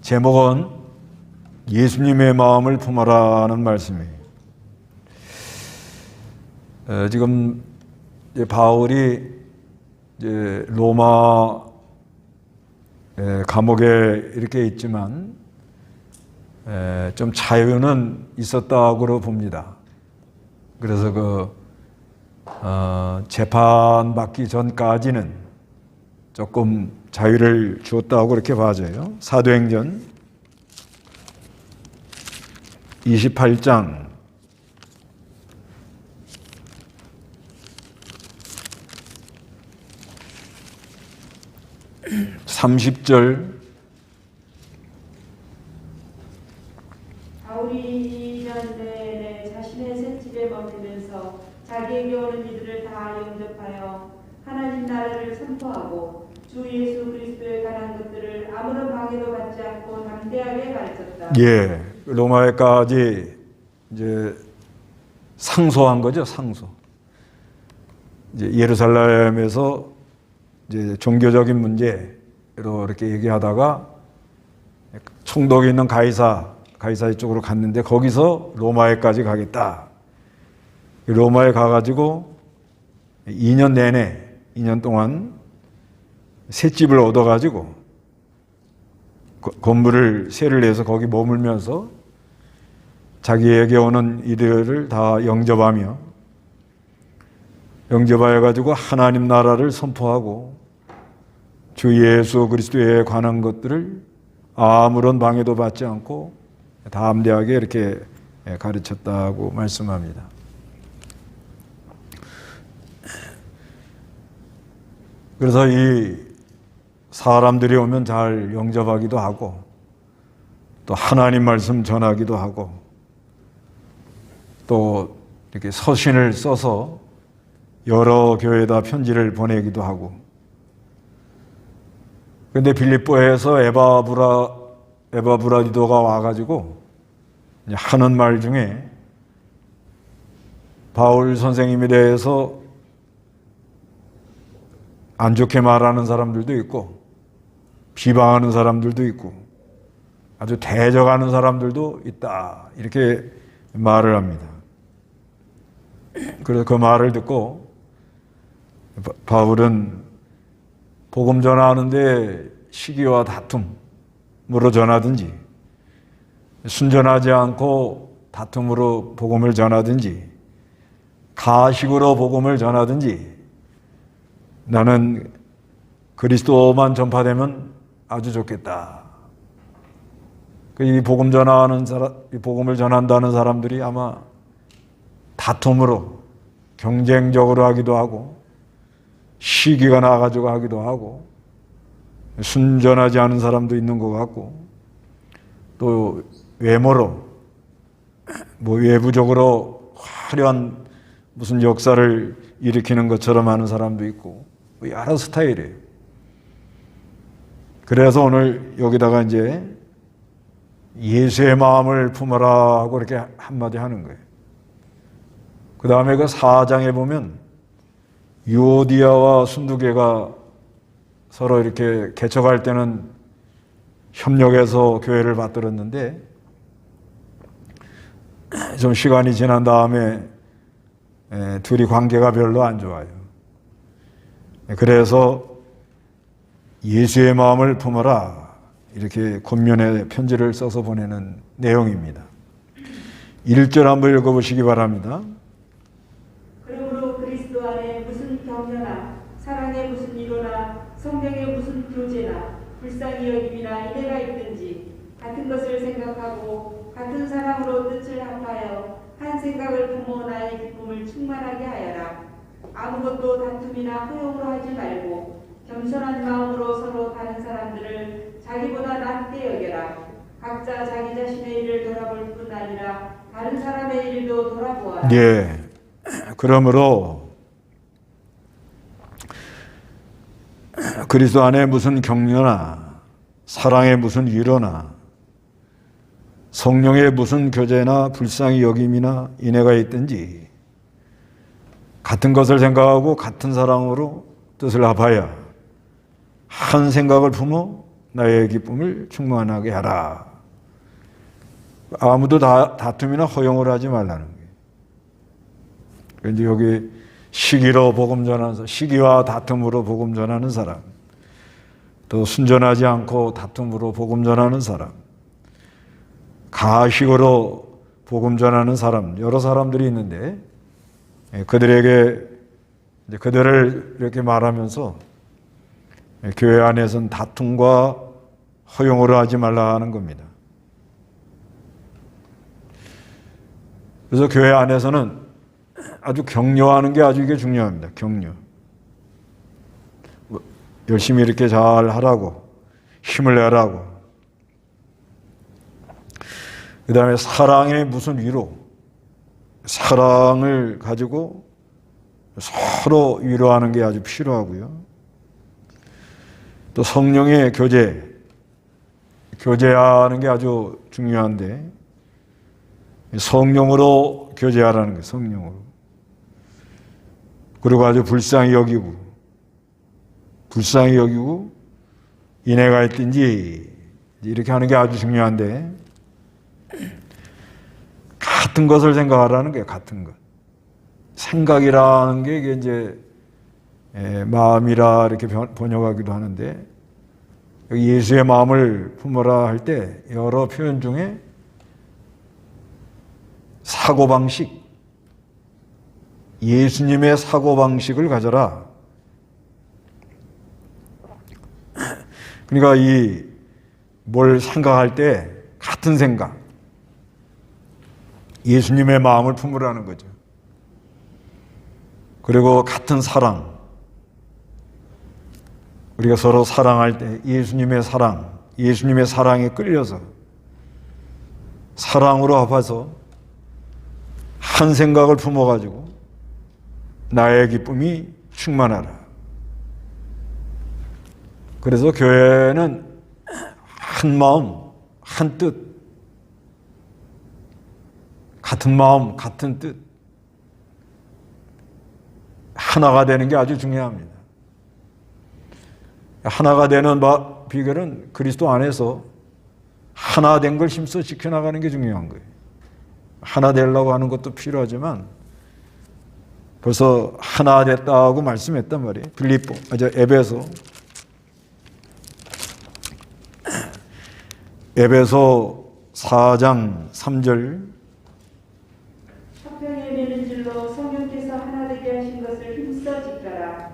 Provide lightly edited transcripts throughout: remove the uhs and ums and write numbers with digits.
제목은 예수님의 마음을 품어라는 말씀이에요. 지금 바울이 이제 로마 감옥에 이렇게 있지만 좀 자유는 있었다고 봅니다. 그래서 재판 받기 전까지는 조금 자유를 주었다고 그렇게 봐져요. 사도행전 28장 30절. 바울이 2년 내내 자신의 셋집에 머물면서 자기에게 오는 이들을 다 영접하여 하나님 나라를 선포하고 주 예수 그리스도에 관한 것들을 아무런 방해도 받지 않고 담대하게 가르쳤다. 예, 로마에까지 이제 상소한 거죠, 상소. 이제 예루살렘에서 이제 종교적인 문제로 이렇게 얘기하다가 총독이 있는 가이사리 쪽으로 갔는데 거기서 로마에까지 가겠다. 로마에 가가지고 2년 내내, 2년 동안 새 집을 얻어가지고 건물을 세를 내서 거기 머물면서 자기에게 오는 이들을 다 영접하여가지고 하나님 나라를 선포하고 주 예수 그리스도에 관한 것들을 아무런 방해도 받지 않고 담대하게 이렇게 가르쳤다고 말씀합니다. 그래서 이 사람들이 오면 잘 영접하기도 하고 또 하나님 말씀 전하기도 하고 또 이렇게 서신을 써서 여러 교회에다 편지를 보내기도 하고. 그런데 빌립보에서 에바브라디도가 와가지고 하는 말 중에 바울 선생님에 대해서 안 좋게 말하는 사람들도 있고 비방하는 사람들도 있고 아주 대적하는 사람들도 있다, 이렇게 말을 합니다. 그래서 그 말을 듣고 바울은 복음 전하는데 시기와 다툼으로 전하든지 순전하지 않고 다툼으로 복음을 전하든지 가식으로 복음을 전하든지 나는 그리스도만 전파되면 아주 좋겠다. 이 복음을 전한다는 사람들이 아마 다툼으로 경쟁적으로 하기도 하고 시기가 나가지고 하기도 하고 순전하지 않은 사람도 있는 것 같고 또 외모로 외부적으로 화려한 무슨 역사를 일으키는 것처럼 하는 사람도 있고 여러 스타일이에요. 그래서 오늘 여기다가 이제 예수의 마음을 품어라 하고 이렇게 한마디 하는 거예요. 그 다음에 그 4장에 보면 유오디아와 순두계가 서로 이렇게 개척할 때는 협력해서 교회를 받들었는데 좀 시간이 지난 다음에 둘이 관계가 별로 안 좋아요. 그래서 예수의 마음을 품어라, 이렇게 겉면에 편지를 써서 보내는 내용입니다. 1절 한번 읽어보시기 바랍니다. 그러므로 그리스도 안에 무슨 격려나 사랑의 무슨 위로나 성령의 무슨 교제나 불쌍히 여김이나 인애가 있든지 같은 것을 생각하고 같은 사랑으로 뜻을 합하여 한 생각을 품어 나의 기쁨을 충만하게 하여라. 아무것도 다툼이나 허용으로 하지 말고 겸손한 마음으로 서로 다른 사람들을 자기보다 낮게 여겨라. 각자 자기 자신의 일을 돌아볼 뿐 아니라 다른 사람의 일도 돌아보아라. 예. 그러므로 그리스도 안에 무슨 격려나 사랑의 무슨 위로나 성령의 무슨 교제나 불쌍히 여김이나 인애가 있든지 같은 것을 생각하고 같은 사랑으로 뜻을 합하여 한 생각을 품어 나의 기쁨을 충만하게 하라. 아무도 다툼이나 허용을 하지 말라는 거예요. 그런데 여기 시기로 복음 전하는 사람, 시기와 다툼으로 복음 전하는 사람, 또 순전하지 않고 다툼으로 복음 전하는 사람, 가식으로 복음 전하는 사람, 여러 사람들이 있는데 그들에게 그들을 이렇게 말하면서 교회 안에서는 다툼과 허용을 하지 말라 하는 겁니다. 그래서 교회 안에서는 아주 격려하는 게 아주 이게 중요합니다. 격려. 열심히 이렇게 잘 하라고, 힘을 내라고. 그 다음에 사랑의 무슨 위로, 사랑을 가지고 서로 위로하는 게 아주 필요하고요. 또 성령의 교제하는 게 아주 중요한데 성령으로 교제하라는 거예요. 성령으로. 그리고 아주 불쌍히 여기고 인애가 있든지 이렇게 하는 게 아주 중요한데 같은 것을 생각하라는 거예요. 같은 것. 생각이라는 게 이게 이제 마음이라 이렇게 번역하기도 하는데 예수의 마음을 품어라 할 때 여러 표현 중에 사고방식, 예수님의 사고방식을 가져라. 그러니까 뭘 생각할 때 같은 생각, 예수님의 마음을 품으라는 거죠. 그리고 같은 사랑, 우리가 서로 사랑할 때 예수님의 사랑, 예수님의 사랑에 끌려서 사랑으로 합해서 한 생각을 품어가지고 나의 기쁨이 충만하라. 그래서 교회는 한 마음, 한 뜻, 같은 마음, 같은 뜻, 하나가 되는 게 아주 중요합니다. 하나가 되는 비결은 그리스도 안에서 하나 된 걸 힘써 지켜나가는 게 중요한 거예요. 하나 되려고 하는 것도 필요하지만 벌써 하나 됐다고 말씀했단 말이에요. 에베소 4장 3절. 화평에 매는 줄로 성령께서 하나 되게 하신 것을 힘써 지켜라.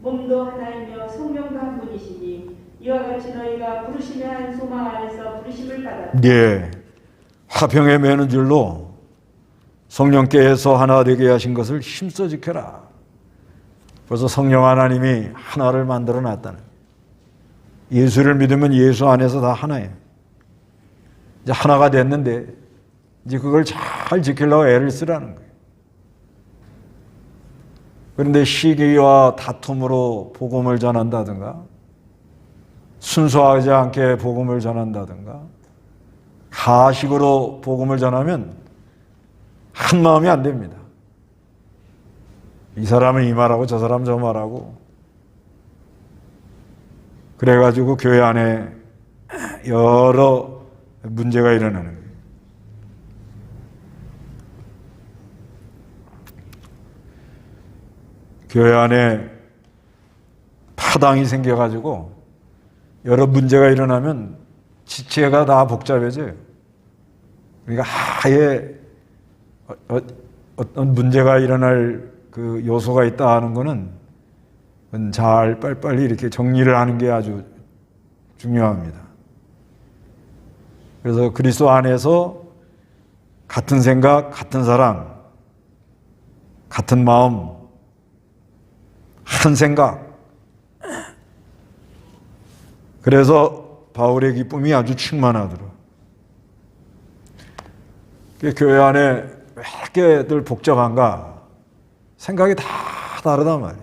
몸도 하나이며 성령도 한 분이시니 이와 같이 너희가 부르심의 한 소망 안에서 부르심을 받았다. 예, 화평에 매는 줄로 성령께서 하나 되게 하신 것을 힘써 지켜라. 벌써 성령 하나님이 하나를 만들어 놨다는. 예수를 믿으면 예수 안에서 다 하나예요. 이제 하나가 됐는데 이제 그걸 잘 지키려고 애를 쓰라는 거예요. 그런데 시기와 다툼으로 복음을 전한다든가 순수하지 않게 복음을 전한다든가 가식으로 복음을 전하면 한 마음이 안 됩니다. 이 사람은 이 말하고 저 사람은 저 말하고 그래가지고 교회 안에 여러 문제가 일어나는 거예요. 교회 안에 파당이 생겨가지고 여러 문제가 일어나면 지체가 다 복잡해져요. 그러니까 아예 어떤 문제가 일어날 그 요소가 있다 하는 거는 잘 빨리빨리 이렇게 정리를 하는 게 아주 중요합니다. 그래서 그리스도 안에서 같은 생각, 같은 사랑, 같은 마음, 한 생각. 그래서 바울의 기쁨이 아주 충만하더라. 교회 안에 왜 이렇게들 복잡한가? 생각이 다 다르단 말이에요.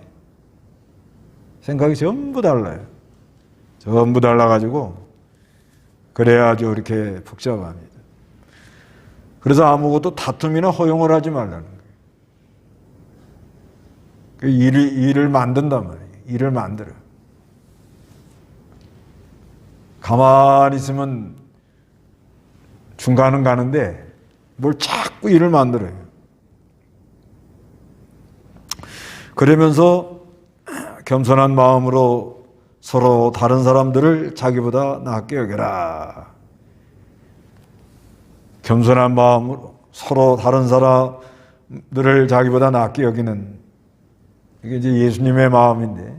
생각이 전부 달라요. 전부 달라가지고 그래야 아주 이렇게 복잡합니다. 그래서 아무것도 다툼이나 허용을 하지 말라는 거예요. 일을 만든단 말이에요. 일을 만들어. 가만히 있으면 중간은 가는데 뭘 자꾸 일을 만들어요. 그러면서 겸손한 마음으로 서로 다른 사람들을 자기보다 낫게 여겨라. 겸손한 마음으로 서로 다른 사람들을 자기보다 낫게 여기는, 이게 이제 예수님의 마음인데,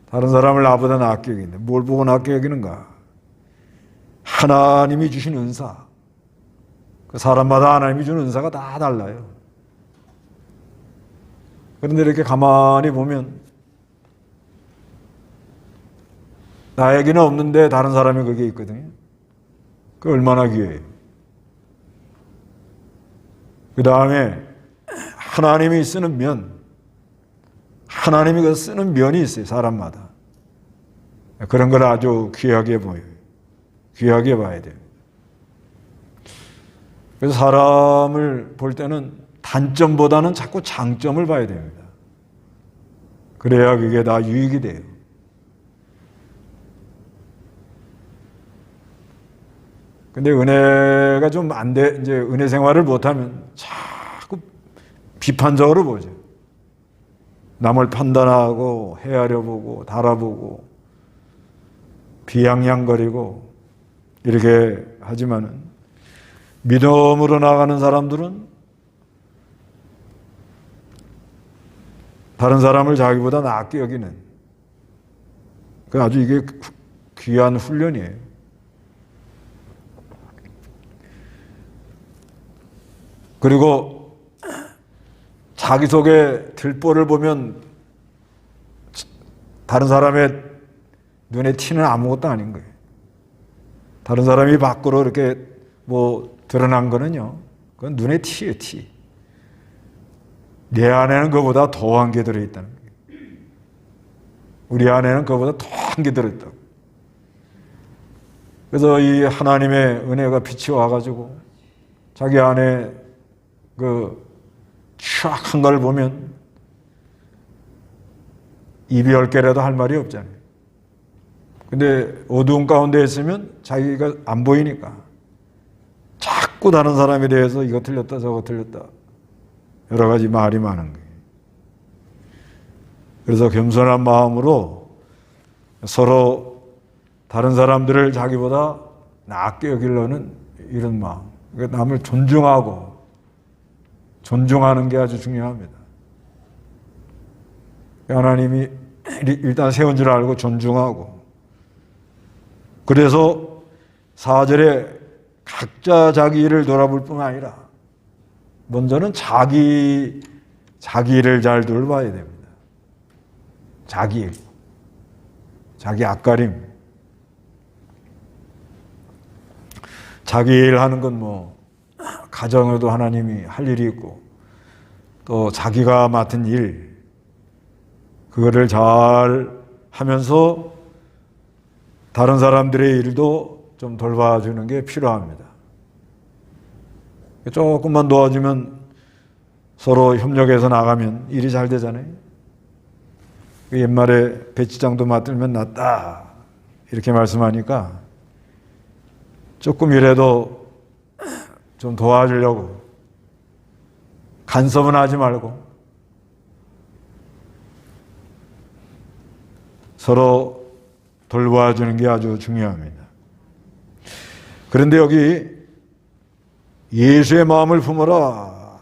다른 사람을 나보다 낫게 여기는데 뭘 보고 낫게 여기는가? 하나님이 주신 은사. 그 사람마다 하나님이 주는 은사가 다 달라요. 그런데 이렇게 가만히 보면 나에게는 없는데 다른 사람이 그게 있거든요. 그 얼마나 귀해요. 그 다음에 하나님이 쓰는 면, 하나님이 그 쓰는 면이 있어요. 사람마다. 그런 걸 아주 귀하게 보여요. 귀하게 봐야 돼요. 그래서 사람을 볼 때는 단점보다는 자꾸 장점을 봐야 됩니다. 그래야 그게 다 유익이 돼요. 근데 은혜가 좀 안 돼, 이제 은혜 생활을 못하면 자꾸 비판적으로 보죠. 남을 판단하고 헤아려보고 달아보고 비양양거리고 이렇게 하지만은 믿음으로 나가는 사람들은 다른 사람을 자기보다 낫게 여기는, 그 아주 이게 귀한 훈련이에요. 그리고 자기 속에 들보를 보면 다른 사람의 눈에 티는 아무것도 아닌 거예요. 다른 사람이 밖으로 이렇게 뭐 드러난 거는요, 그건 눈에 티예요, 티. 내 안에는 그보다 더한 게 들어있다는 거예요. 우리 안에는 그보다 더한 게 들어있다고. 그래서 이 하나님의 은혜가 빛이 와가지고 자기 안에 그 추악한 걸 보면 입이 10개라도 할 말이 없잖아요. 근데 어두운 가운데 있으면 자기가 안 보이니까 자꾸 다른 사람에 대해서 이거 틀렸다 저거 틀렸다 여러 가지 말이 많은 거예요. 그래서 겸손한 마음으로 서로 다른 사람들을 자기보다 낫게 여기려는 이런 마음, 그러니까 남을 존중하는 게 아주 중요합니다. 하나님이 일단 세운 줄 알고 존중하고, 그래서 4절에 각자 자기 일을 돌아볼 뿐 아니라 먼저는 자기 일을 잘 돌봐야 됩니다. 자기 일, 자기 앞가림. 자기 일 하는 건 뭐 가정에도 하나님이 할 일이 있고 또 자기가 맡은 일, 그거를 잘 하면서 다른 사람들의 일도 좀 돌봐주는 게 필요합니다. 조금만 도와주면 서로 협력해서 나가면 일이 잘 되잖아요. 옛말에 배치장도 맡들면 낫다 이렇게 말씀하니까 조금이라도 좀 도와주려고 간섭은 하지 말고 서로 돌봐주는 게 아주 중요합니다. 그런데 여기 예수의 마음을 품어라,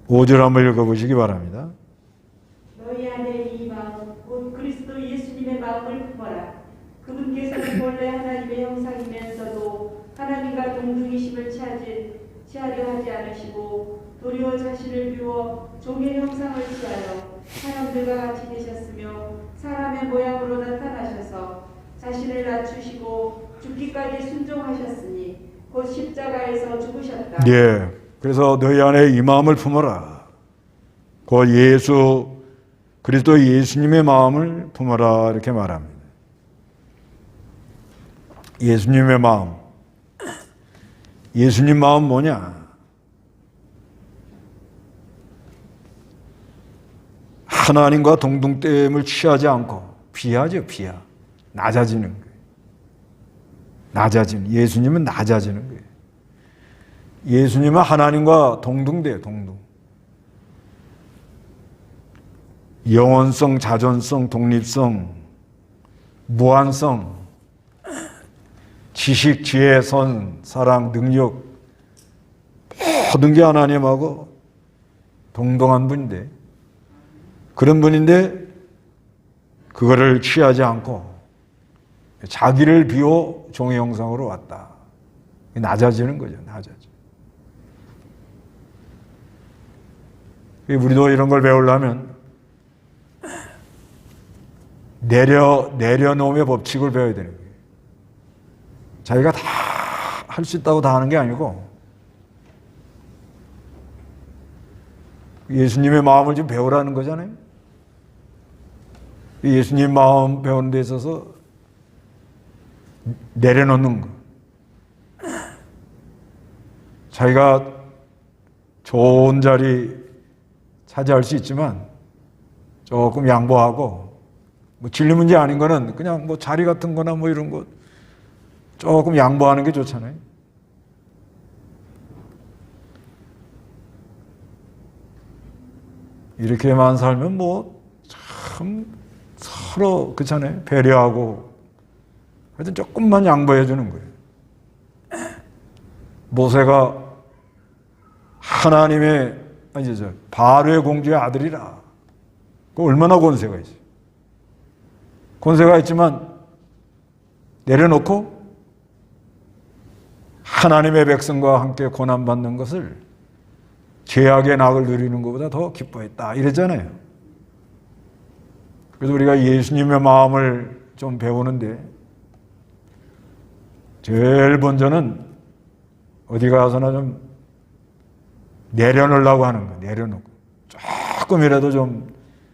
5절 한번 읽어보시기 바랍니다. 너희 안에 이 마음 곧 그리스도 예수님의 마음을 품어라. 그분께서는 본래 하나님의 형상이면서도 하나님과 동등이심을 취하려 하지 않으시고 도리어 자신을 비워 종의 형상을 취하여 사람들과 같이 계셨으며 사람의 모양으로 나타나셔서 자신을 낮추시고 죽기까지 순종하셨으니 곧 십자가에서 죽으셨다. 예, 그래서 너희 안에 이 마음을 품어라. 곧 그리스도 예수님의 마음을 품어라 이렇게 말합니다. 예수님의 마음. 예수님 마음 뭐냐? 하나님과 동등됨을 취하지 않고 비하죠, 비하. 낮아지는 거예요. 예수님은 낮아지는 거예요. 예수님은 하나님과 동등돼요. 동등. 영원성, 자존성, 독립성, 무한성, 지식, 지혜, 선, 사랑, 능력 모든 게 하나님하고 동등한 분인데, 그런 분인데 그거를 취하지 않고 자기를 비워 종의 형상으로 왔다. 낮아지는 거죠. 낮아져. 우리도 이런 걸 배우려면 내려놓음의 법칙을 배워야 되는 거예요. 자기가 다 할 수 있다고 다 하는 게 아니고 예수님의 마음을 좀 배우라는 거잖아요. 예수님 마음 배우는 데 있어서 내려놓는 거. 자기가 좋은 자리 차지할 수 있지만 조금 양보하고, 뭐 진리 문제 아닌 거는 그냥 뭐 자리 같은 거나 뭐 이런 거 조금 양보하는 게 좋잖아요. 이렇게만 살면 뭐 참 서로 그렇잖아요. 배려하고 하여튼 조금만 양보해 주는 거예요. 모세가 하나님의 바로의 공주의 아들이라. 그 얼마나 권세가 있어요. 권세가 있지만 내려놓고 하나님의 백성과 함께 고난받는 것을 죄악의 낙을 누리는 것보다 더 기뻐했다. 이랬잖아요. 그래서 우리가 예수님의 마음을 좀 배우는데 제일 먼저는 어디 가서나 좀 내려놓으려고 하는 거예요. 내려놓고. 조금이라도 좀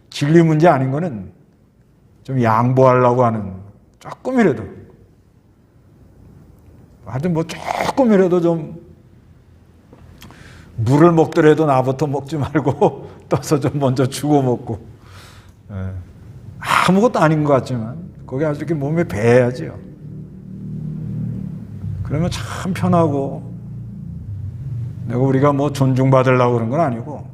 진리 문제 아닌 거는 좀 양보하려고 하는, 조금이라도. 하여튼 뭐 조금이라도 좀 물을 먹더라도 나부터 먹지 말고 떠서 좀 먼저 주고 먹고. 아무것도 아닌 것 같지만 거기 아주 이렇게 몸에 배야지요. 그러면 참 편하고, 내가 우리가 뭐 존중받으려고 그런 건 아니고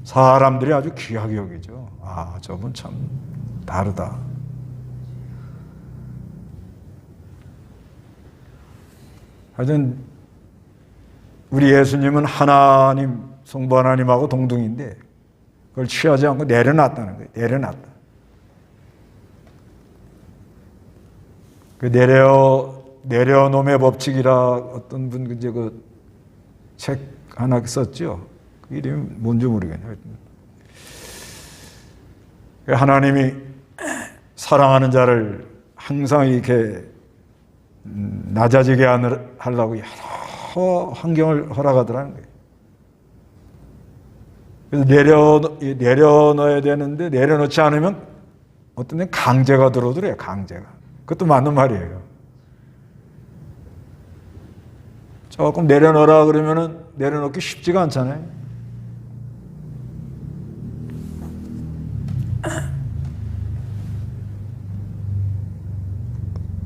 사람들이 아주 귀하게 여기죠. 아, 저분 참 다르다. 하여튼 우리 예수님은 하나님, 성부 하나님하고 동등인데 그걸 취하지 않고 내려놨다는 거예요. 내려놨다. 그 내려놓음의 법칙이라 어떤 분 이제 그 책 하나 썼죠. 그 이름이 뭔지 모르겠네요. 하나님이 사랑하는 자를 항상 이렇게 낮아지게 하려고 여러 환경을 허락하더라는 거예요. 그래서 내려놓아야 되는데 내려놓지 않으면 어떤 데는 강제가 들어오더래요. 강제가. 그것도 맞는 말이에요. 조금 내려놓으라 그러면은 내려놓기 쉽지가 않잖아요.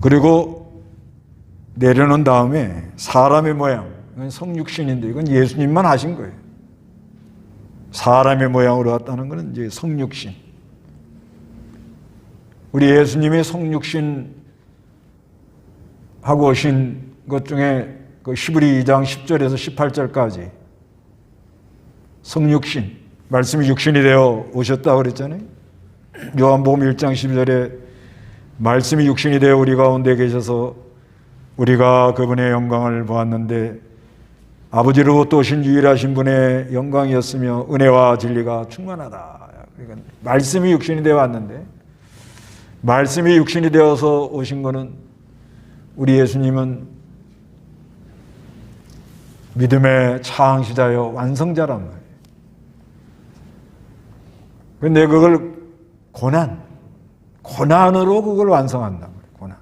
그리고 내려놓은 다음에 사람의 모양, 이건 성육신인데 이건 예수님만 하신 거예요. 사람의 모양으로 왔다는 것은 이제 성육신. 우리 예수님이 성육신 하고 오신 것 중에 그 히브리 2장 10절에서 18절까지 성육신, 말씀이 육신이 되어 오셨다고 그랬잖아요. 요한복음 1장 12절에 말씀이 육신이 되어 우리 가운데 계셔서 우리가 그분의 영광을 보았는데 아버지로부터 오신 유일하신 분의 영광이었으며 은혜와 진리가 충만하다. 그러니까 말씀이 육신이 되어 왔는데, 말씀이 육신이 되어서 오신 것은 우리 예수님은 믿음의 창시자여 완성자란 말이에요. 그런데 그걸 고난으로 그걸 완성한단 말이에요. 고난.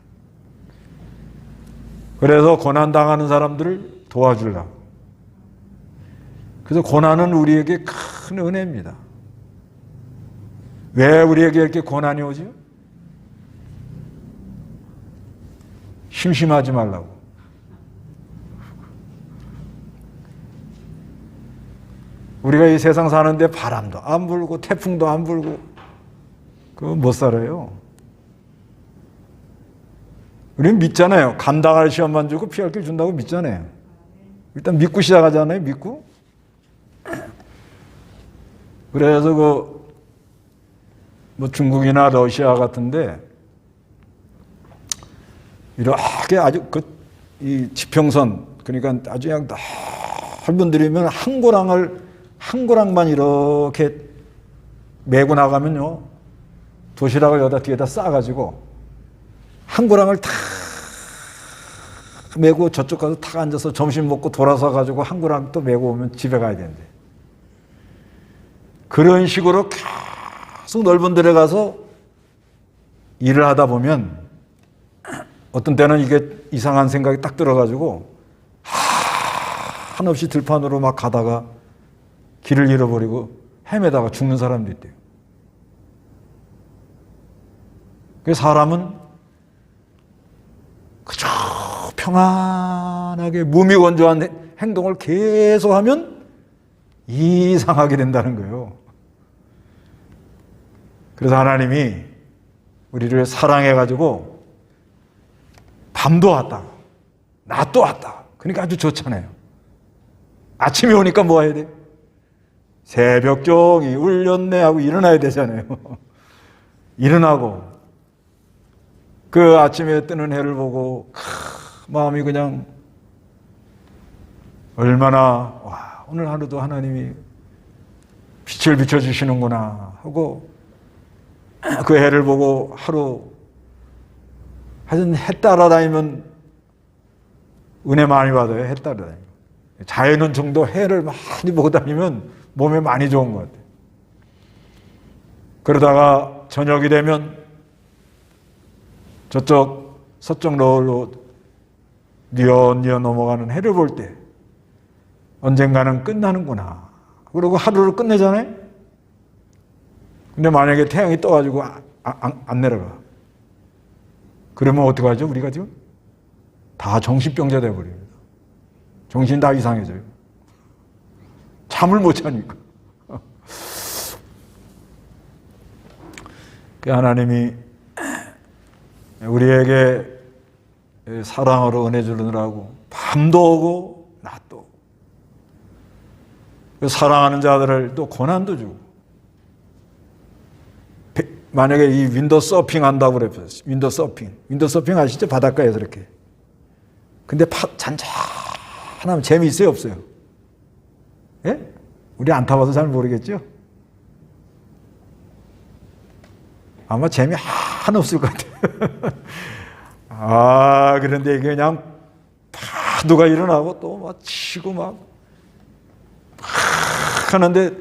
그래서 고난 당하는 사람들을 도와주려고. 그래서 고난은 우리에게 큰 은혜입니다. 왜 우리에게 이렇게 고난이 오죠? 심심하지 말라고. 우리가 이 세상 사는데 바람도 안 불고 태풍도 안 불고 그거 못 살아요. 우리는 믿잖아요. 감당할 시험만 주고 피할 길 준다고 믿잖아요. 일단 믿고 시작하잖아요. 믿고. 그래서 뭐 중국이나 러시아 같은데 이렇게 아주 이 지평선, 그러니까 아주 그냥 넓은 들이면 한 고랑만 이렇게 메고 나가면요, 도시락을 여기다 뒤에다 싸가지고 한 고랑을 다 메고 저쪽 가서 탁 앉아서 점심 먹고 돌아서 가지고 한 고랑 또 메고 오면 집에 가야 되는데, 그런 식으로 계속 넓은 데에 가서 일을 하다 보면 어떤 때는 이게 이상한 생각이 딱 들어가지고 한없이 들판으로 막 가다가 길을 잃어버리고 헤매다가 죽는 사람도 있대요. 그래서 사람은 그저 평안하게 무미건조한 행동을 계속하면 이상하게 된다는 거예요. 그래서 하나님이 우리를 사랑해가지고 밤도 왔다, 낮도 왔다. 그러니까 아주 좋잖아요. 아침에 오니까 뭐 해야 돼? 새벽종이 울렸네 하고 일어나야 되잖아요. 일어나고 그 아침에 뜨는 해를 보고 마음이 그냥 얼마나 오늘 하루도 하나님이 빛을 비춰주시는구나 하고 그 해를 보고 하루 하여튼 해 따라다니면 은혜 많이 받아요. 해 따라다니면. 자연은 정도 해를 많이 보고 다니면 몸에 많이 좋은 것 같아요. 그러다가 저녁이 되면 저쪽 서쪽 너울로 뉘어뉘어 넘어가는 해를 볼 때 언젠가는 끝나는구나. 그리고 하루를 끝내잖아요. 근데 만약에 태양이 떠가지고 안 내려가. 그러면 어떡하죠? 우리가 지금 다 정신병자 돼버립니다. 정신 다 이상해져요. 잠을 못 자니까. 하나님이 우리에게 사랑으로 은혜 주느라고 밤도 오고 낮도 오고, 사랑하는 자들을 또 고난도 주고, 만약에 이 윈도우 서핑 한다고 그랬어요. 윈도우 서핑 아시죠? 바닷가에서 이렇게. 근데 잔잔하면 재미있어요, 없어요? 예? 우리 안 타봐서 잘 모르겠죠? 아마 재미 하나 없을 것 같아요. 그런데 이게 그냥 파도가 일어나고 또 막 치고 막 하는데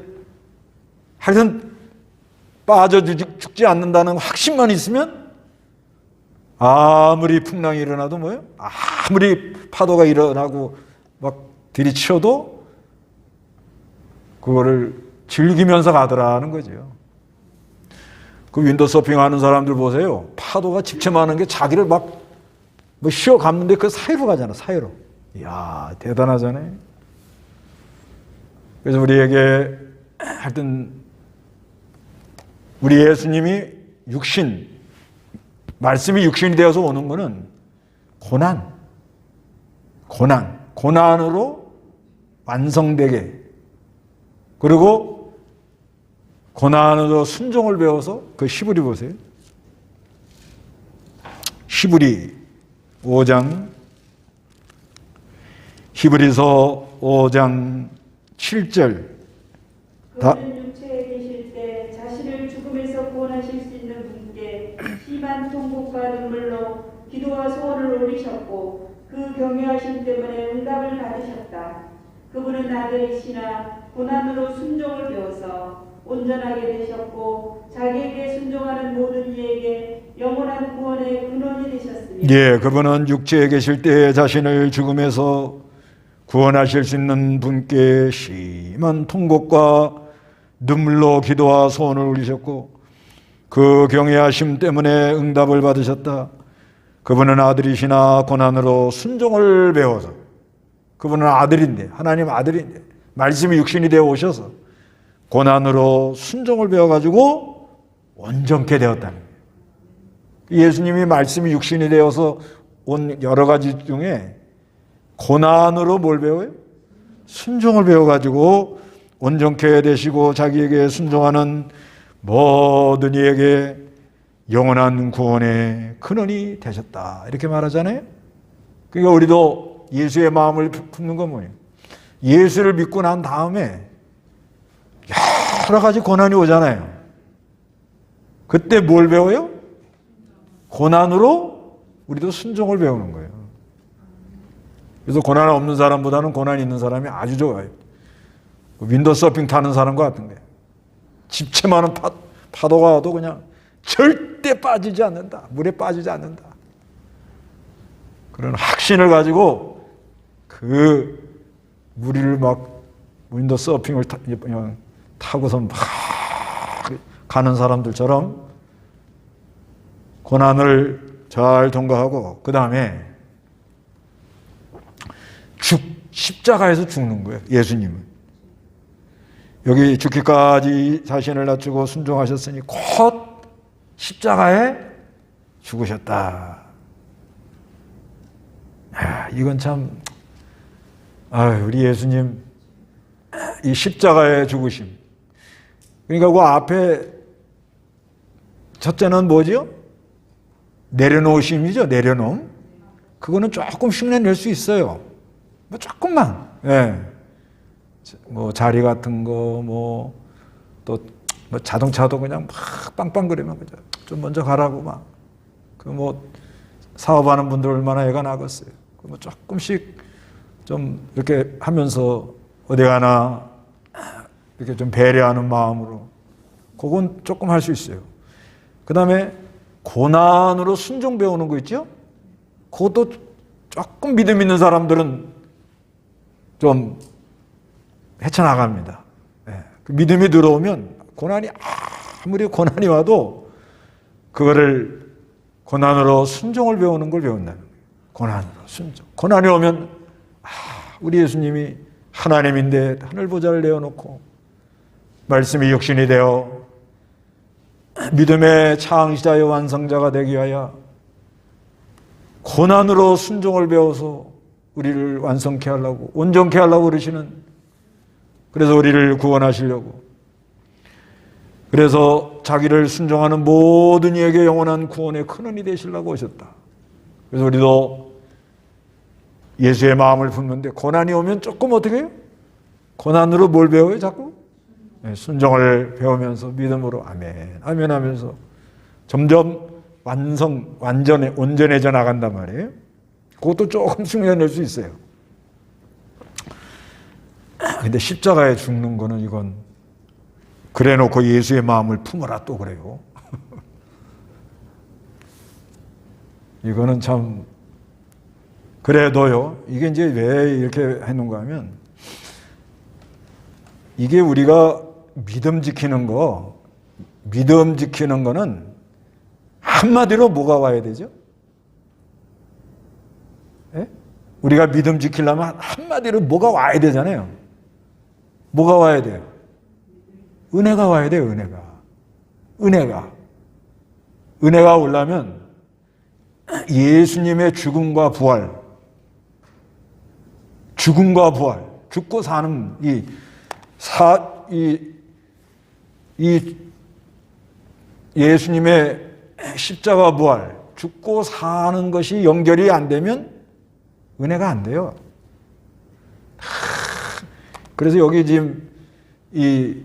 하여튼 빠져 죽지 않는다는 확신만 있으면 아무리 풍랑이 일어나도 뭐예요? 아무리 파도가 일어나고 막 들이치어도 그거를 즐기면서 가더라는 거죠. 그 윈도우 서핑 하는 사람들 보세요. 파도가 집체만한 게 자기를 막 쉬어 감는데 그 사이로 가잖아, 사이로. 이야, 대단하잖아요. 그래서 우리에게 하여튼 우리 예수님이 말씀이 육신이 되어서 오는 거는 고난으로 완성되게, 그리고 고난으로 순종을 배워서 그 히브리 보세요. 히브리 5장, 히브리서 5장 7절. 그는 육체에 계실 때 자신을 죽음에서 구원하실 수 있는 분께 심한 통곡과 눈물로 기도와 소원을 올리셨고 그 경외하심 때문에 응답을 받으셨다. 그분은 아들이시나 고난으로 순종을 배워서 온전하게 되셨고 자기에게 순종하는 모든 이에게 영원한 구원의 근원이 되셨으며, 예, 그분은 육체에 계실 때 자신을 죽음에서 구원하실 수 있는 분께 심한 통곡과 눈물로 기도와 소원을 올리셨고 그 경외하심 때문에 응답을 받으셨다. 그분은 아들이시나 고난으로 순종을 배워서, 그분은 아들인데, 하나님 아들인데 말씀이 육신이 되어 오셔서 고난으로 순종을 배워가지고 온전케 되었다는 거예요. 예수님이 말씀이 육신이 되어서 온 여러 가지 중에 고난으로 뭘 배워요? 순종을 배워가지고 온전케 되시고 자기에게 순종하는 모든 이에게 영원한 구원의 근원이 되셨다, 이렇게 말하잖아요. 그러니까 우리도 예수의 마음을 품는 건 뭐예요? 예수를 믿고 난 다음에 여러 가지 고난이 오잖아요. 그때 뭘 배워요? 고난으로 우리도 순종을 배우는 거예요. 그래서 고난 없는 사람보다는 고난이 있는 사람이 아주 좋아요. 윈도우 서핑 타는 사람과 같은데, 집채 많은 파도가 와도 그냥 절대 빠지지 않는다, 물에 빠지지 않는다, 그런 확신을 가지고 그 무리를 막 윈도우 서핑을 타고서 막 가는 사람들처럼 고난을 잘 통과하고 그 다음에 십자가에서 죽는 거예요. 예수님은 여기 죽기까지 자신을 낮추고 순종하셨으니 곧 십자가에 죽으셨다. 이건 참, 우리 예수님 이 십자가의 죽으심, 그러니까 그 앞에 첫째는 뭐지요? 내려놓으심이죠. 내려놓음. 그거는 조금 흉내낼 수 있어요. 뭐 조금만. 뭐 자리 같은 거, 뭐 또 뭐 자동차도 그냥 막 빵빵거리면 그죠. 좀 먼저 가라고 막. 그 뭐 사업하는 분들 얼마나 애가 나겠어요. 뭐 조금씩 좀 이렇게 하면서 어디 가나 이렇게 좀 배려하는 마음으로, 그건 조금 할 수 있어요. 그 다음에 고난으로 순종 배우는 거 있죠? 그것도 조금 믿음 있는 사람들은 좀 헤쳐나갑니다. 그 믿음이 들어오면 아무리 고난이 와도 그거를 고난으로 순종을 배우는 걸 배운다는 거예요. 고난으로 순종. 고난이 오면 우리 예수님이 하나님인데 하늘 보좌를 내어놓고 말씀이 육신이 되어 믿음의 창시자의 완성자가 되기 위하여 고난으로 순종을 배워서 우리를 완성케 하려고, 온전케 하려고 그러시는, 그래서 우리를 구원하시려고, 그래서 자기를 순종하는 모든 이에게 영원한 구원의 근원이 되시려고 오셨다. 그래서 우리도 예수의 마음을 품는데 고난이 오면 조금 어떻게 해요? 고난으로 뭘 배워요? 자꾸? 순종을 배우면서 믿음으로 아멘, 아멘 하면서 점점 온전해져 나간단 말이에요. 그것도 조금 흉내낼 수 있어요. 근데 십자가에 죽는 거는 이건 그래 놓고 예수의 마음을 품어라 또 그래요. 이거는 참, 그래도요, 이게 이제 왜 이렇게 해놓은가 하면, 이게 우리가 믿음 지키는 거는 한마디로 뭐가 와야 되죠? 우리가 믿음 지키려면 한마디로 뭐가 와야 되잖아요. 뭐가 와야 돼요? 은혜가 와야 돼요. 은혜가 오려면 예수님의 죽음과 부활, 죽고 사는 이 예수님의 십자가 부활, 죽고 사는 것이 연결이 안 되면 은혜가 안 돼요. 그래서 여기 지금 이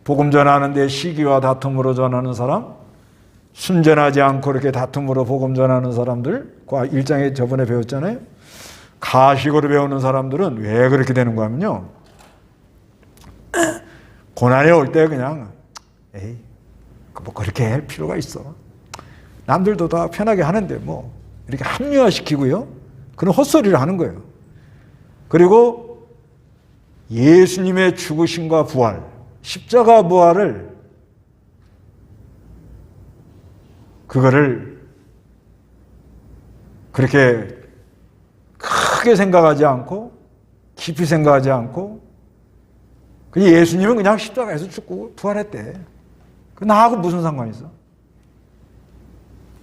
복음 전하는데 시기와 다툼으로 전하는 사람, 순전하지 않고 이렇게 다툼으로 복음 전하는 사람들, 그 1장에 저번에 배웠잖아요. 가식으로 배우는 사람들은 왜 그렇게 되는가 하면요, 고난이 올 때 그냥 뭐 그렇게 할 필요가 있어, 남들도 다 편하게 하는데 뭐 이렇게 합리화시키고요, 그런 헛소리를 하는 거예요. 그리고 예수님의 죽으심과 부활, 십자가 부활을, 그거를 그렇게 크게 생각하지 않고 깊이 생각하지 않고 예수님은 그냥 십자가에서 죽고 부활했대. 나하고 무슨 상관이 있어?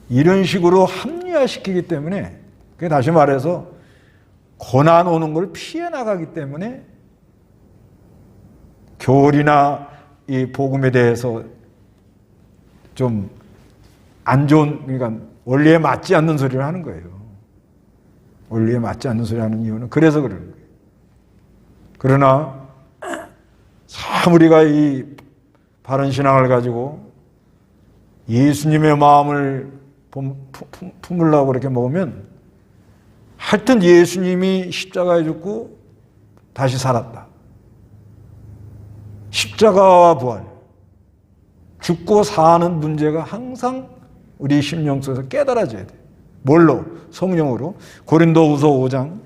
이런 식으로 합리화시키기 때문에, 다시 말해서 고난 오는 걸 피해 나가기 때문에 교리나 이 복음에 대해서 좀 안 좋은, 그러니까 원리에 맞지 않는 소리를 하는 거예요. 원리에 맞지 않는 소리 하는 이유는 그래서 그러는 거예요. 그러나 참 우리가 이 바른 신앙을 가지고 예수님의 마음을 품으려고 그렇게 먹으면 하여튼 예수님이 십자가에 죽고 다시 살았다. 십자가와 부활, 죽고 사는 문제가 항상 우리 심령 속에서 깨달아져야 돼. 뭘로? 성령으로. 고린도후서 5장.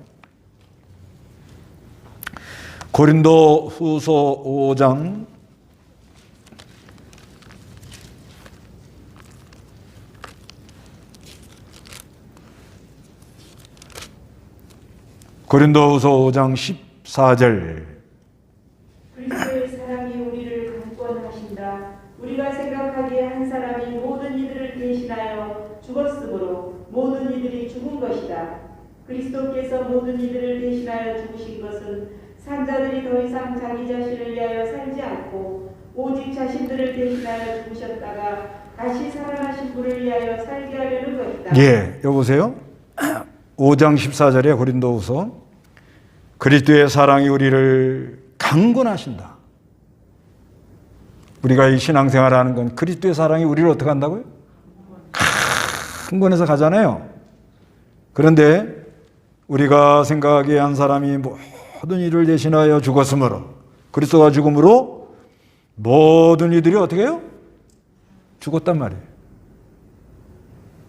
고린도후서 5장 14절. 그리스도의 사랑이 우리를 강권하신다. 우리가 생각하기에 한 사람이 모든 이들을 대신하여 죽었으므로 모든 이들이 죽은 것이다. 그리스도께서 모든 이들을 대신하여 죽으신 것은 산자들이 더 이상 자기 자신을 위하여 살지 않고 오직 자신들을 대신하여 죽으셨다가 다시 살아나신 분을 위하여 살게 하려는 것이다. 예, 여보세요. 5장 14절에 고린도후서, 그리스도의 사랑이 우리를 강권하신다. 우리가 이 신앙생활을 하는 건 그리스도의 사랑이 우리를 어떻게 한다고요? 강권해서 가잖아요. 그런데 우리가 생각하기에 한 사람이 모든 이를 대신하여 죽었으므로, 그리스도가 죽음으로 모든 이들이 어떻게 해요? 죽었단 말이에요.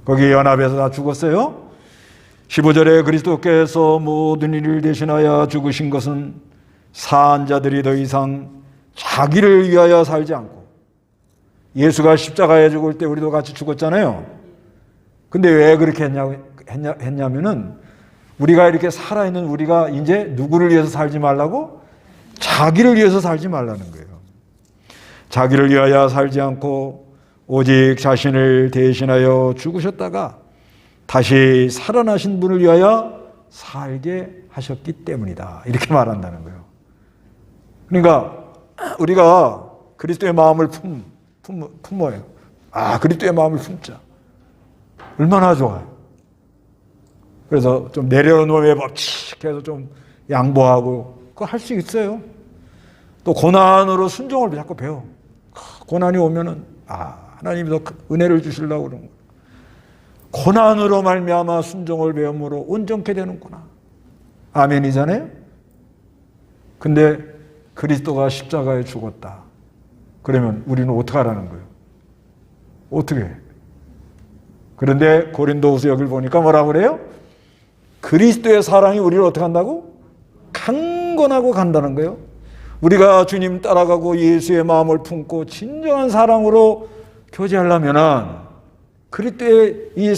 거기 연합에서 다 죽었어요. 15절에 그리스도께서 모든 이를 대신하여 죽으신 것은 사한 자들이 더 이상 자기를 위하여 살지 않고, 예수가 십자가에 죽을 때 우리도 같이 죽었잖아요. 근데 왜 그렇게 했냐면은 우리가 이렇게 살아있는 우리가 이제 누구를 위해서 살지 말라고? 자기를 위해서 살지 말라는 거예요. 자기를 위하여 살지 않고 오직 자신을 대신하여 죽으셨다가 다시 살아나신 분을 위하여 살게 하셨기 때문이다. 이렇게 말한다는 거예요. 그러니까 우리가 그리스도의 마음을 품어요. 그리스도의 마음을 품자. 얼마나 좋아요. 그래서 좀 내려놓음에 법칙해서 좀 양보하고 그거 할 수 있어요. 또 고난으로 순종을 자꾸 배워. 고난이 오면은 하나님이 더 은혜를 주시려고 그러는 거예요. 고난으로 말미암아 순종을 배움으로 온전케 되는구나. 아멘이잖아요. 근데 그리스도가 십자가에 죽었다. 그러면 우리는 어떻게 하라는 거예요? 어떻게 해? 그런데 고린도후서 여기를 보니까 뭐라고 그래요? 그리스도의 사랑이 우리를 어떻게 한다고? 강건하고 간다는 거예요. 우리가 주님 따라가고 예수의 마음을 품고 진정한 사랑으로 교제하려면 그리스도의 이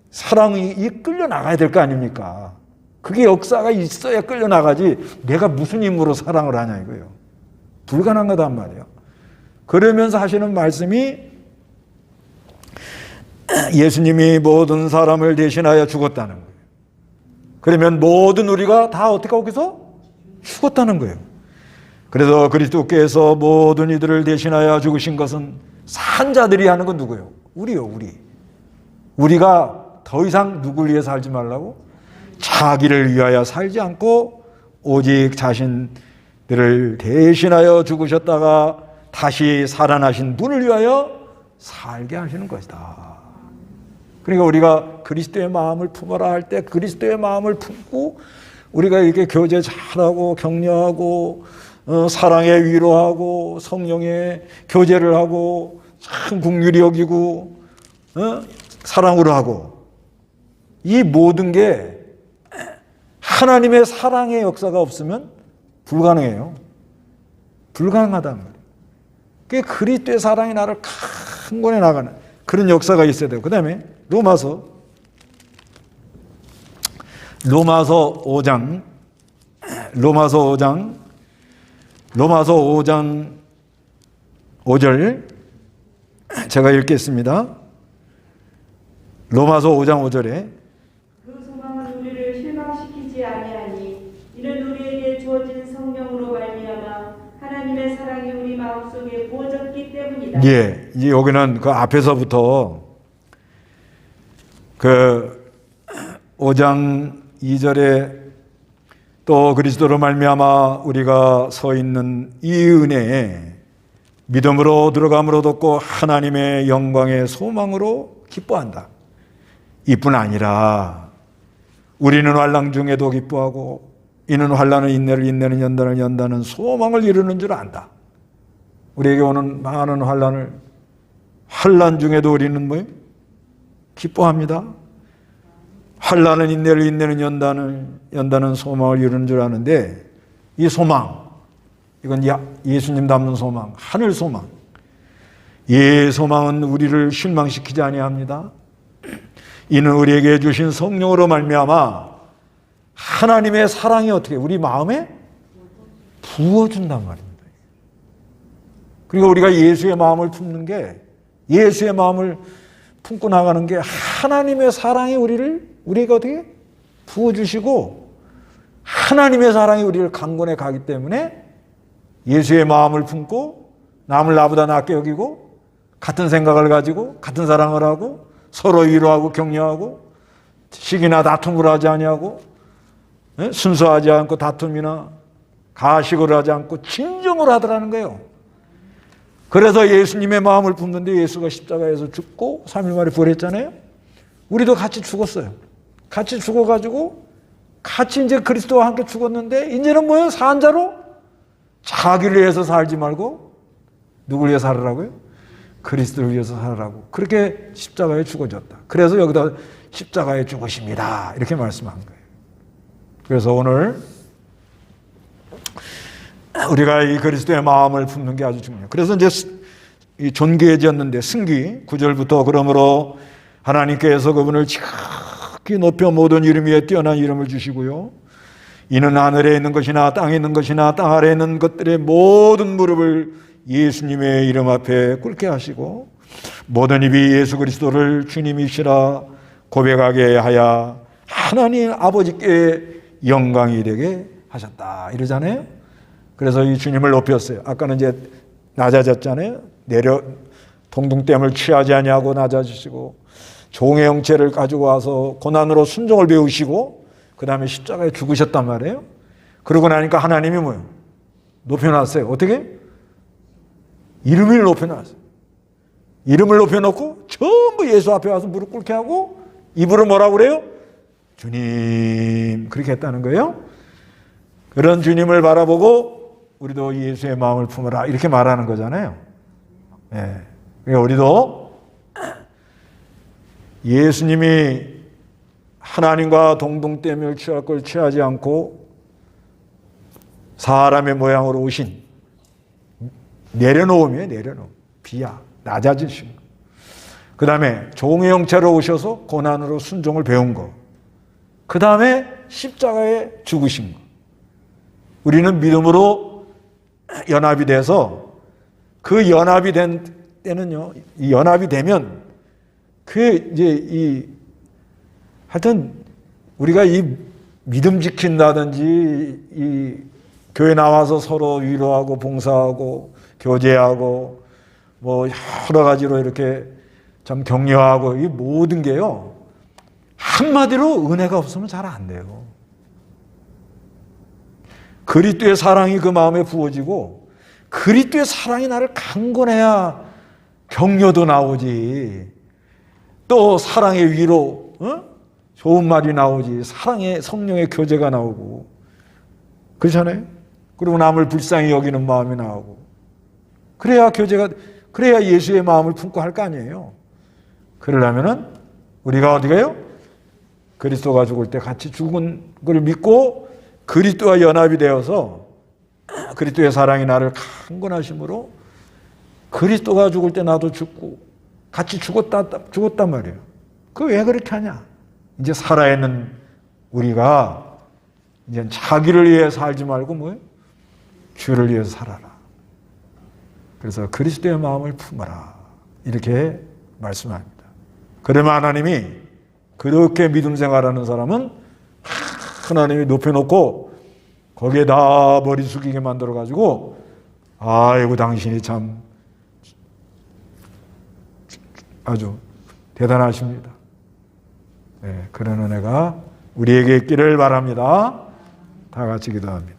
사랑이 이끌려 나가야 될 거 아닙니까? 그게 역사가 있어야 끌려 나가지 내가 무슨 힘으로 사랑을 하냐 이거예요. 불가능한 거단 말이에요. 그러면서 하시는 말씀이 예수님이 모든 사람을 대신하여 죽었다는 거예요. 그러면 모든 우리가 다 어떻게 거기서 죽었다는 거예요. 그래서 그리스도께서 모든 이들을 대신하여 죽으신 것은 산 자들이 하는 건 누구예요? 우리요, 우리. 우리가 더 이상 누굴 위해 살지 말라고? 자기를 위하여 살지 않고 오직 자신들을 대신하여 죽으셨다가 다시 살아나신 분을 위하여 살게 하시는 것이다. 그러니까 우리가 그리스도의 마음을 품어라 할 때 그리스도의 마음을 품고 우리가 이렇게 교제 잘하고 격려하고 사랑에 위로하고 성령의 교제를 하고 참 긍휼히 여기고 사랑으로 하고 이 모든 게 하나님의 사랑의 역사가 없으면 불가능해요. 불가능하단 말이에요. 그게 그리스도의 사랑이 나를 강권해 나가는 그런 역사가 있어야 돼요. 그 다음에 로마서 로마서 5장 5절 제가 읽겠습니다. 로마서 5장 5절에 그 소망은 우리를 실망시키지 아니하니 이는 우리에게 주어진 성령으로 말미암아 하나님의 사랑이 우리 마음속에 부어졌기 때문이다. 예, 이제 여기는 그 앞에서부터 그 5장 2절에 또 그리스도로 말미암아 우리가 서 있는 이 은혜에 믿음으로 들어감으로 듣고 하나님의 영광의 소망으로 기뻐한다. 이뿐 아니라 우리는 환난 중에도 기뻐하고 이는 환난은 인내를 인내는 연단을 연다는 소망을 이루는 줄 안다. 우리에게 오는 많은 환난 중에도 우리는 뭐예요? 기뻐합니다. 환난은 인내를 인내는 연다는 소망을 이루는 줄 아는데 이 소망, 이건 예수님 닮는 소망, 하늘 소망. 이 소망은 우리를 실망시키지 아니합니다. 이는 우리에게 주신 성령으로 말미암아 하나님의 사랑이 어떻게 우리 마음에 부어준단 말입니다. 그러니까 우리가 예수의 마음을 품는 게, 예수의 마음을 품고 나가는 게 하나님의 사랑이 우리에게 어떻게 부어주시고 하나님의 사랑이 우리를 강권해 가기 때문에 예수의 마음을 품고 남을 나보다 낫게 여기고 같은 생각을 가지고 같은 사랑을 하고 서로 위로하고 격려하고 시기나 다툼을 하지 아니하고 순수하지 않고 다툼이나 가식을 하지 않고 진정으로 하더라는 거예요. 그래서 예수님의 마음을 품는데 예수가 십자가에서 죽고 3일 만에 부활했잖아요. 우리도 같이 죽었어요. 같이 죽어가지고 같이 이제 그리스도와 함께 죽었는데 이제는 뭐예요? 산자로 자기를 위해서 살지 말고 누구를 위해서 살으라고요? 그리스도를 위해서 살으라고. 그렇게 십자가에 죽어졌다. 그래서 여기다 십자가에 죽으십니다. 이렇게 말씀한 거예요. 그래서 오늘 우리가 이 그리스도의 마음을 품는 게 아주 중요해요. 그래서 이제 이 존귀해졌는데 승기 9절부터 그러므로 하나님께서 그분을 지극히 높여 모든 이름 위에 뛰어난 이름을 주시고요. 이는 하늘에 있는 것이나 땅에 있는 것이나 땅 아래에 있는 것들의 모든 무릎을 예수님의 이름 앞에 꿇게 하시고 모든 입이 예수 그리스도를 주님이시라 고백하게 하여 하나님 아버지께 영광이 되게 하셨다 이러잖아요. 그래서 이 주님을 높였어요. 아까는 이제 낮아졌잖아요. 동등됨을 취하지 아니하고 낮아지시고 종의 형체를 가지고 와서 고난으로 순종을 배우시고 그 다음에 십자가에 죽으셨단 말이에요. 그러고 나니까 하나님이 뭐예요? 높여놨어요. 어떻게? 이름을 높여놨어요. 이름을 높여놓고 전부 예수 앞에 와서 무릎 꿇게 하고 입으로 뭐라고 그래요? 주님 그렇게 했다는 거예요. 그런 주님을 바라보고 우리도 예수의 마음을 품어라 이렇게 말하는 거잖아요. 예. 그러니까 우리도 예수님이 하나님과 동등됨을 취할 걸 취하지 않고 사람의 모양으로 오신 내려놓음이에요. 내려놓음. 비하. 낮아지신 거. 그 다음에 종의 형체로 오셔서 고난으로 순종을 배운 거. 그 다음에 십자가에 죽으신 거. 우리는 믿음으로 연합이 돼서 그 연합이 된 때는요, 이 연합이 되면 하여튼 우리가 이 믿음 지킨다든지 이 교회 나와서 서로 위로하고 봉사하고 교제하고 뭐 여러 가지로 이렇게 참 격려하고 이 모든 게요, 한마디로 은혜가 없으면 잘 안 돼요. 그리스도의 사랑이 그 마음에 부어지고 그리스도의 사랑이 나를 강권해야 격려도 나오지. 또 사랑의 위로, 좋은 말이 나오지. 사랑의 성령의 교제가 나오고. 그렇잖아요? 그리고 남을 불쌍히 여기는 마음이 나오고. 그래야 그래야 예수의 마음을 품고 할 거 아니에요. 그러려면은 우리가 어디 가요? 그리스도가 죽을 때 같이 죽은 걸 믿고 그리스도와 연합이 되어서 그리스도의 사랑이 나를 강권하심으로 그리스도가 죽을 때 나도 죽고 같이 죽었단 말이에요. 그 왜 그렇게 하냐? 이제 살아있는 우리가 이제 자기를 위해 살지 말고 뭐예요? 주를 위해서 살아라. 그래서 그리스도의 마음을 품어라. 이렇게 말씀합니다. 그러면 하나님이 그렇게 믿음 생활하는 사람은 하나님이 높여놓고 거기에다 머리 숙이게 만들어가지고 아이고 당신이 참 아주 대단하십니다. 네, 그런 은혜가 우리에게 있기를 바랍니다. 다 같이 기도합니다.